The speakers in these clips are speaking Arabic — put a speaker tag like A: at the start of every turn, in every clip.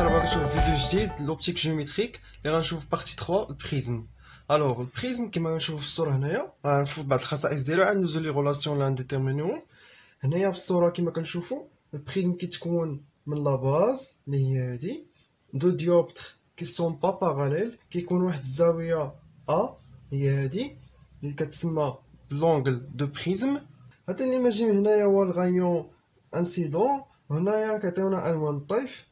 A: مرحبا كنشوف فيديو جديد لوبتيك جيومتريك اللي غنشوف بارتي 3 البريزم. الوغ البريزم كما غنشوفو في الصوره هنايا غنشوف بعض الخصائص ديالو غندوزو لي غولاسيون اللي غنديتيرمينيوهم. هنايا في الصوره كما كنشوفو البريزم كيتكون من لا باز اللي هي هادي دو ديوبتر كي سون با باراليل، كيكون واحد الزاويه ا هي هادي اللي كتسمى لونغل دو بريزم. هاد ليماجين هنايا هو الغايون انسيدون، هنايا كيعطيونا الوان الطيف.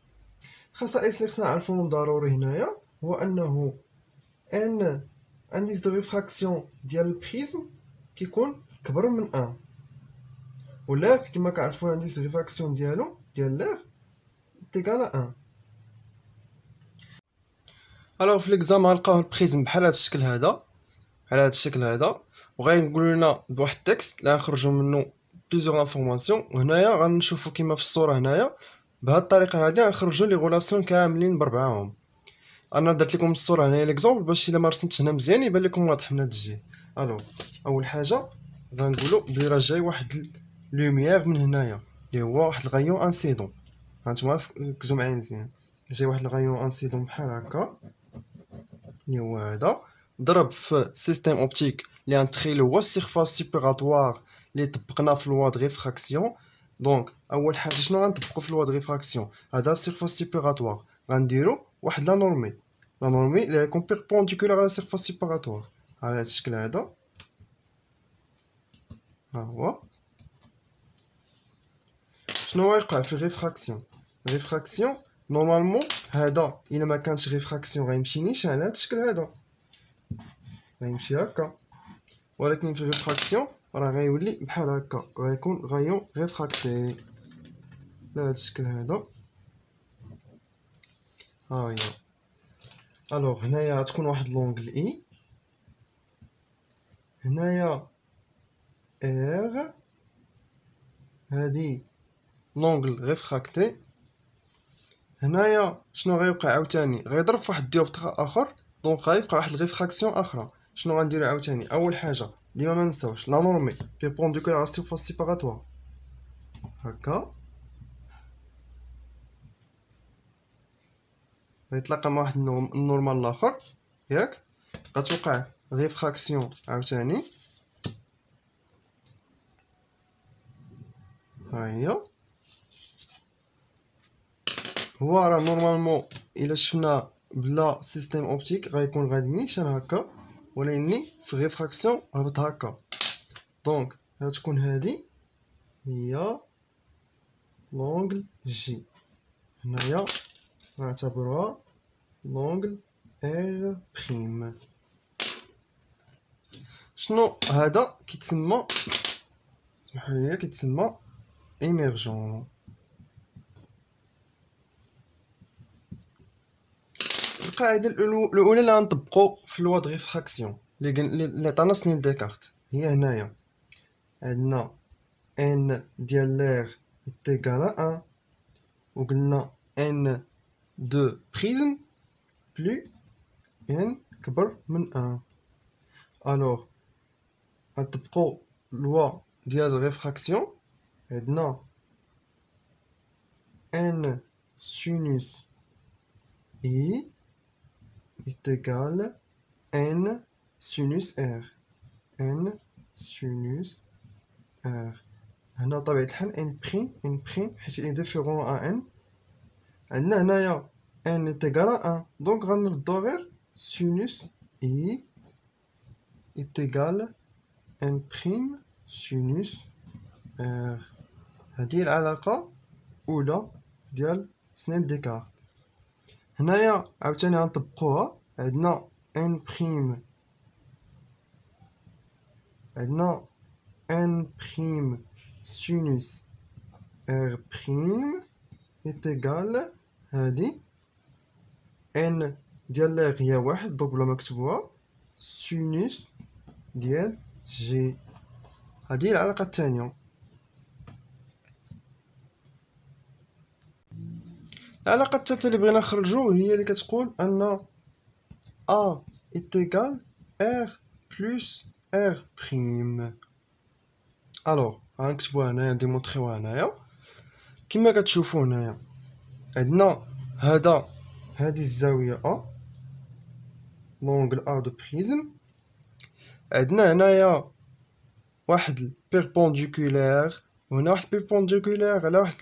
A: خصائص اللي خصنا نعرفوهم ضروري هنايا هو انه ان انديس دو ريفراكسيون ديال البريزم كيكون كبر من 1، ولا كما كنعرفوا انديس ريفراكسيون ديالو ديال لير تيكال 1. الوغ في ليكزام غنلقاو البريزم بحال هذا الشكل هذا، على هذا الشكل هذا، وغيقولوا لنا بواحد التكست اللي غنخرجوا منه بليزيور انفورماسيون. وهنايا غنشوفوا كما في الصوره هنايا بهذه الطريقه هذه غنخرجوا لي غولاسيون كاملين بربعاهم. انا درت لكم الصوره هنايا ليكزامبل باش الا ما رسمتش هنا مزيان يبان لكم واضح من هذا الجهه. الوغ اول حاجه غنقولوا بلي راه جاي واحد لوميير من هنايا اللي هو واحد الغايون انسيدون. هانتوما ركزوا معايا مزيان، جاي واحد الغايون انسيدون بحال هكا اللي هو هذا، ضرب في سيستيم اوبتيك اللي غنتخيلو هو السيرفاس سيبيراتوار اللي طبقنا في لوا د ريفراكسيون. دونك اول حاجه شنو غنطبقوا في لوا د ريفراكسيون؟ هذا السيرفاس سيبيراتوار غنديرو واحد لا نورمي اللي غيكون بيربونديكولار على السيرفاس سيبيراتوار على هذا الشكل هذا. ها هو شنو غيوقع في الريفراكسيون نورمالمون هذا الا ما كانش ريفراكسيون غيمشي نيشان على هذا الشكل هذا، غيمشي هكا، ولكن في الريفراكسيون راه غيولي بحال هكا، غيكون غايون ريفراكتي على هذا الشكل هذا. ها هي. الوغ هنايا غتكون واحد لونغل اي، هنايا ار، هادي لونغل ريفراكتي. هنايا شنو غيوقع عاوتاني؟ غيضرب في واحد الديوبتر اخر، دونك غيوقع واحد الريفراكسيون اخرى. شنو غنديرو عاوتاني؟ اول حاجه ديما ما نساوش لا نورمي بيربونديكولار على السيرفاس سيباراتوار هكا، غيتلاقى مع واحد النورمال الاخر ياك، غتوقع ريفراكسيون عاوتاني. ها هي. هو راه نورمالمون الا شفنا بلا سيستيم اوبتيك غيكون غادي نيشان هكا، ولكن في الريفراكسيون هبط هكا. دونك غتكون هادي هي لونغل جي، هنايا نعتبروها لونغل ار بريم. شنو هذا كيتسمى؟ سمحوا لي، كيتسمى ايميرجون. القاعده الاولى اللي غنطبقوا في لوا د ريفراكسيون اللي عطانا سنين ديكارت هي هنايا عندنا ان ديال لير تيكال 1، وقلنا ان دو بريزم بلو ان كبر من 1. الوغ غنطبقوا لوا ديال الريفراكسيون، عندنا ان سينوس اي est égal n sinus r. n sinus r. هنا بطبيعة الحال n prime حيت il est différent à n. عندنا هنايا n est égal à 1، دونك غنردو غير sinus i est égal n prime sinus r. هذه العلاقة الأولى ديال سنين ديكارت. هنايا عاوتاني غنطبقوها، عندنا ان بريم، عندنا ان بريم سينوس ار بريم ايتيغال هادي ان ديال لير هي 1، دونك بلا ما نكتبوها سينوس ديال جي. هادي العلاقة الثانية. العلاقة الثالثة اللي بغينا نخرجو هي اللي كتقول ان A est égal R plus R prime. الوغ غنكتبوها هنايا، نديمونطريوها هنايا كما كتشوفوا. هنايا عندنا هادي الزاويه ا لونغل ا دو بريزم. عندنا هنايا واحد البيربونديكولير وهنا واحد البيربونديكولير على واحد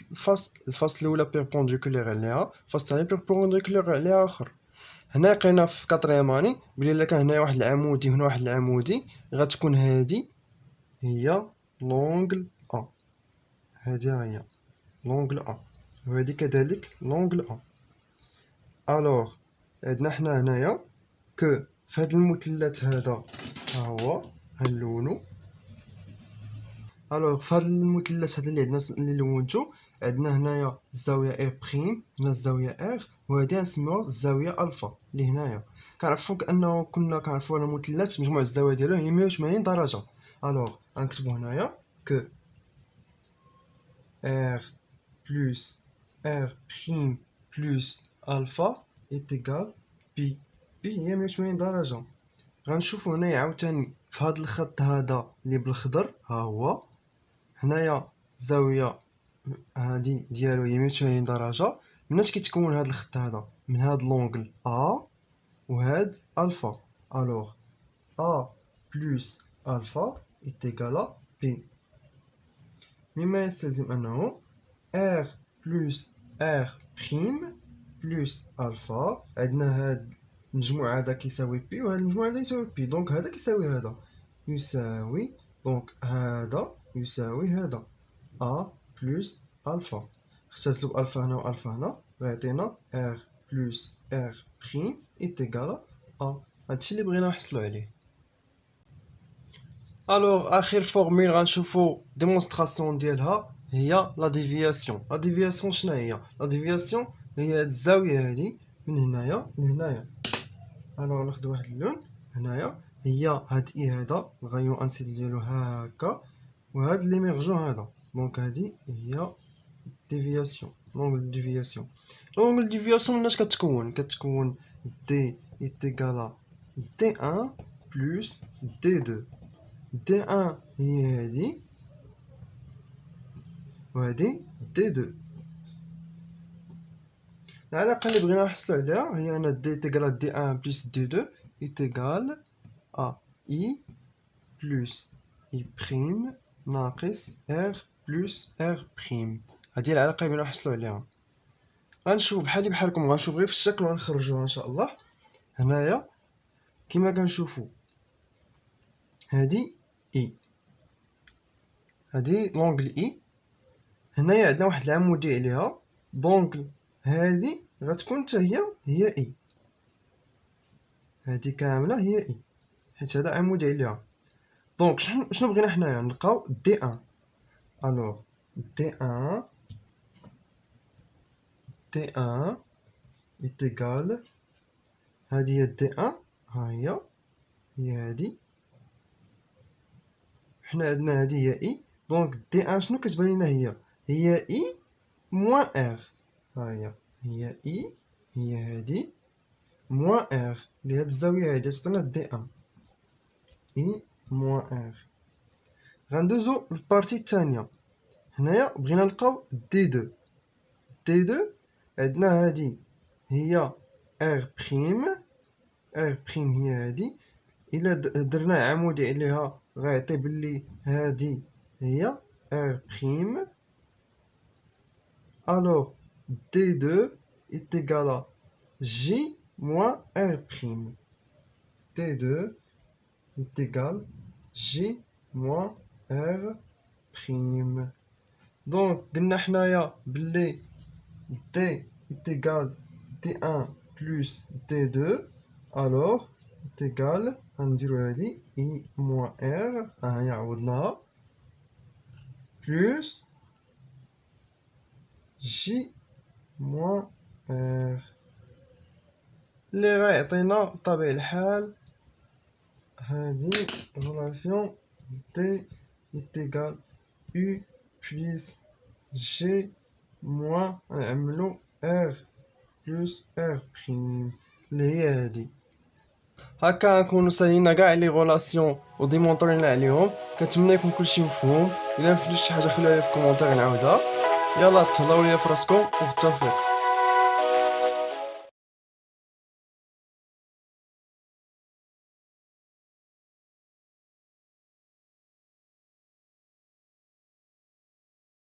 A: الفاس الاولى بيربونديكولير عليها، الفاس الثاني بيربونديكولير عليها اخر. هنا قرينا في كاتريام اني بلي الا كان هنايا واحد العمودي وهنا واحد العمودي غتكون هادي هي لونغل ا، هادي هي لونغل ا وهادي كذلك لونغل ا. الوغ عندنا حنا هنايا كو فهاد المثلث هذا ها هو هنلونو. الوغ فهاد المثلث هذا اللي عندنا اللي لونتو عندنا هنايا الزاويه ا بريم، هنا الزاويه ار، وهادي غنسميوها الزاويه الفا اللي هنايا. كنعرفوا كانه كنا كنعرفوا ان المثلث مجموع الزوايا ديالو هي 180 درجه. الوغ غنكتبوا هنايا كو ار بلس ار بريم بلس الفا ايتيغال بي. بي هي 180 درجه. غنشوفوا هنايا عاوتاني في هذا الخط هذا اللي بالخضر ها هو هنايا الزاويه هادي ديالو هي 180 درجه. مناش كيتكون هذا الخط هذا؟ من هذا لونغل ا وهاد الفا. الوغ ا بلس الفا ايتيغال بي، مما يستلزم انه ار بلس ار بريم بلس الفا. عندنا هاد المجموع هذا كيساوي بي وهذا المجموع هذا يساوي بي، دونك هذا كيساوي هذا يساوي، دونك هذا يساوي هذا ا بلس الفا. اختزلوا بالفا هنا والفا هنا غيعطينا ار بلس ار بريم ايتيغال ا. هادشي اللي بغينا نحصلوا عليه. الوغ اخر فورمول غنشوفوا ديمونستراسيون ديالها هي لا ديفياسيون. لا ديفياسيون شنو هي؟ لا ديفياسيون هي هاد الزاويه هادي من هنايا لهنايا. الوغ ناخذ واحد اللون هنايا، هي هاد اي هذا الغايون انسيد ديالو هكا وهاد لي ميرجون هذا، دونك هادي هي ديفياسيون لونغل ديفياسيون. لونغل ديفياسيون مناش كتكون دي ايتيغال دي 1 بلس دي 2. دي 1 هي هادي وهادي دي 2. العلاقه اللي بغينا نحصلوا عليها هي ان دي ايتيغال دي 1 بلس دي 2 ايتيغال ا اي بلس اي بريم ناقص ار بلس ار بريم. هادي العلاقه اللي بغينا نحصلوا عليها. غنشوف بحالكم غنشوف غير في الشكل ونخرجوها ان شاء الله. هنايا كما كنشوفوا هادي اي، هادي لونغل اي، هنايا عندنا واحد العمودي عليها، دونك هادي غتكون حتى هي اي، هادي كامله هي اي حيت هذا عمودي عليها. دونك شنو بغينا حنايا نلقاو دي 1. الوغ دي 1 ايتيغال هادي هي دي 1 ها هي هادي، حنا عندنا هادي هي اي، دونك دي 1 شنو كتبان لينا هي اي موان ار. ها هي اي هي هادي موان ار اللي هاد الزاويه هادي تعطينا دي 1 اي موان ار. غندوزو للبارتي الثانيه. هنايا بغينا نلقاو دي 2. دي 2 عندنا هادي هي ار بريم، ار بريم هي هادي، الا درنا عمودي عليها غيعطي بلي هادي هي ار بريم. الوغ دي 2 ايتيغال جي موان ار بريم. دي 2 ايتيغال جي موان ار بريم. دونك قلنا حنايا بلي دي ايتيغال دي 1 بلس دي 2. الوغ ايتيغال غنديرو هادي اي موان ار ها هي عوضناها بلس جي موان ار اللي غيعطينا بطبيعة الحال هادي ريلاسيون دي ايتيغال u بلس جي موان نعملو ار بلس ار بريم اللي هي هادي. هكا نكونو سالينا كاع لي غولاسيون وديمونطرينا عليهم. كنتمنى يكون كلشي مفهوم. الا فهمتوا شي حاجه خلوها لي في الكومونتير نعاودها. يلا تهلاو ليا فراسكم وبالتوفيق.